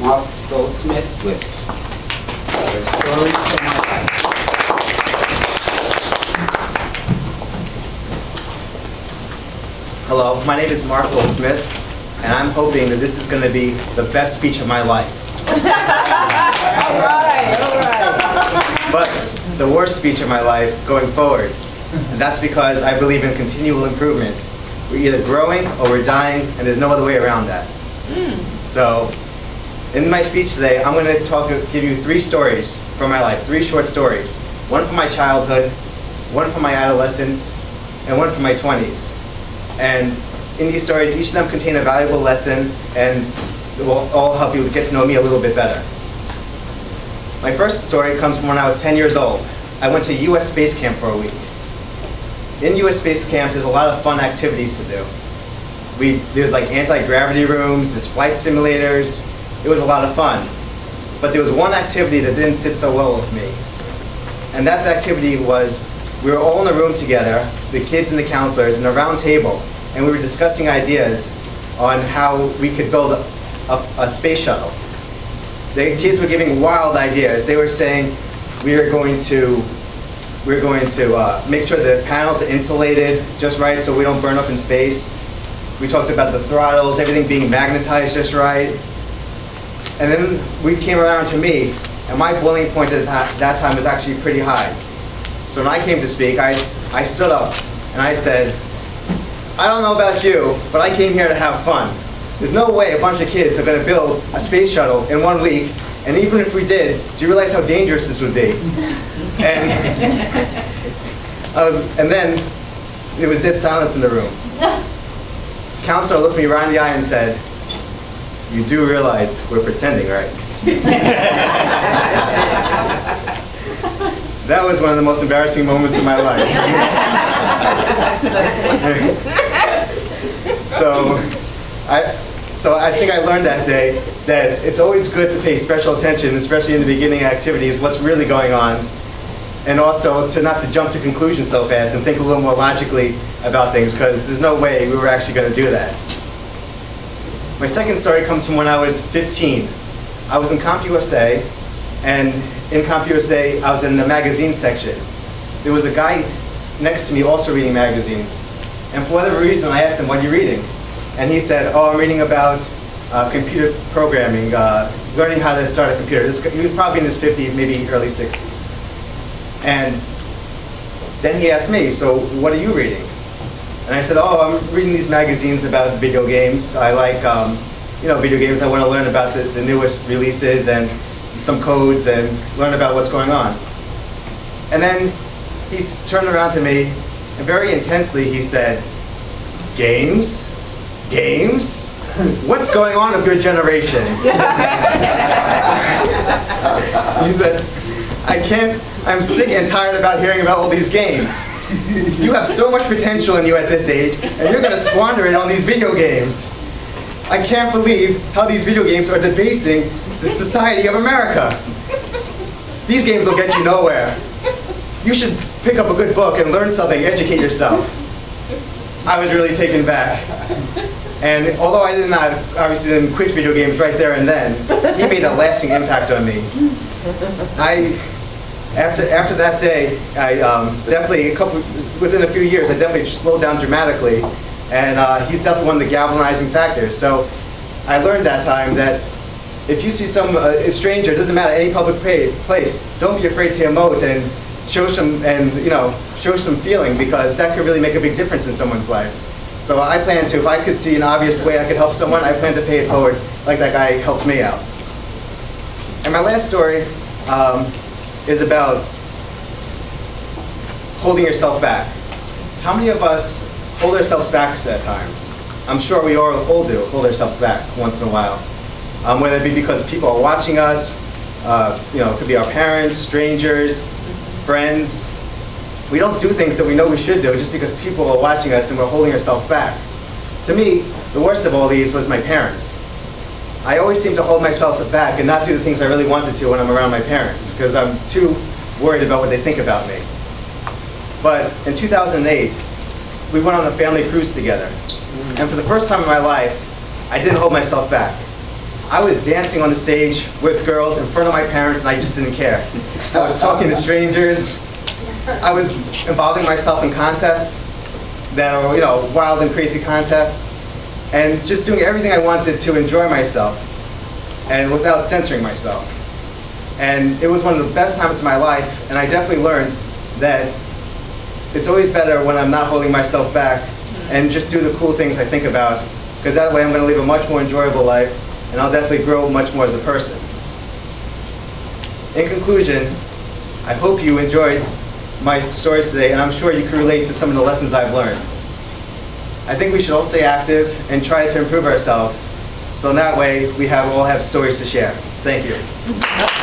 Marc Goldsmith with Stories from My Life. Hello, my name is Marc Goldsmith, and I'm hoping that this is going to be the best speech of my life. All right. But the worst speech of my life going forward. And that's because I believe in continual improvement. We're either growing or we're dying, and there's no other way around that. So, in my speech today, I'm going to give you 3 stories from my life, 3 short stories. One from my childhood, one from my adolescence, and one from my 20s. And in these stories, each of them contain a valuable lesson, and it will all help you get to know me a little bit better. My first story comes from when I was 10 years old. I went to U.S. Space Camp for a week. In U.S. Space Camp, there's a lot of fun activities to do. There's like anti-gravity rooms, there's flight simulators. It was a lot of fun. But there was one activity that didn't sit so well with me. And that activity was, we were all in a room together, the kids and the counselors, in a round table, and we were discussing ideas on how we could build a space shuttle. The kids were giving wild ideas. They were saying, we're going to make sure the panels are insulated just right so we don't burn up in space. We talked about the throttles, everything being magnetized just right. And then we came around to me, and my boiling point at that time was actually pretty high. So when I came to speak, I stood up and I said, I don't know about you, but I came here to have fun. There's no way a bunch of kids are going to build a space shuttle in 1 week, and even if we did, do you realize how dangerous this would be? And then there was dead silence in the room. The counselor looked me right in the eye and said, you do realize we're pretending, right? That was one of the most embarrassing moments of my life. So I think I learned that day that it's always good to pay special attention, especially in the beginning activities, what's really going on, and also not to jump to conclusions so fast and think a little more logically about things, because there's no way we were actually going to do that. My second story comes from when I was 15. I was in CompUSA, and in CompUSA, I was in the magazine section. There was a guy next to me also reading magazines. And for whatever reason, I asked him, what are you reading? And he said, oh, I'm reading about computer programming, learning how to start a computer. He was probably in his 50s, maybe early 60s. And then he asked me, so what are you reading? And I said, oh, I'm reading these magazines about video games. I like video games. I want to learn about the newest releases and some codes and learn about what's going on. And then he turned around to me, and very intensely he said, games? Games? What's going on with your generation? He said, I'm sick and tired about hearing about all these games. You have so much potential in you at this age, and you're going to squander it on these video games. I can't believe how these video games are debasing the society of America. These games will get you nowhere. You should pick up a good book and learn something, educate yourself. I was really taken back. And although I obviously didn't quit video games right there and then, he made a lasting impact on me. After that day, within a few years, I definitely slowed down dramatically. And he's definitely one of the galvanizing factors. So I learned that time that if you see a stranger, it doesn't matter, any public place, don't be afraid to emote and show some feeling, because that could really make a big difference in someone's life. So I plan to, if I could see an obvious way I could help someone, I plan to pay it forward like that guy helped me out. And my last story is about holding yourself back. How many of us hold ourselves back at times? I'm sure we all do hold ourselves back once in a while. Whether it be because people are watching us, it could be our parents, strangers, friends. We don't do things that we know we should do just because people are watching us and we're holding ourselves back. To me, the worst of all these was my parents. I always seem to hold myself back and not do the things I really wanted to when I'm around my parents, because I'm too worried about what they think about me. But in 2008, we went on a family cruise together. And for the first time in my life, I didn't hold myself back. I was dancing on the stage with girls in front of my parents, and I just didn't care. I was talking to strangers. I was involving myself in contests that are, wild and crazy contests, and just doing everything I wanted to enjoy myself, and without censoring myself. And it was one of the best times of my life, and I definitely learned that it's always better when I'm not holding myself back and just do the cool things I think about, because that way I'm going to live a much more enjoyable life, and I'll definitely grow much more as a person. In conclusion, I hope you enjoyed my stories today, and I'm sure you can relate to some of the lessons I've learned. I think we should all stay active and try to improve ourselves, so in that way we all have stories to share. Thank you.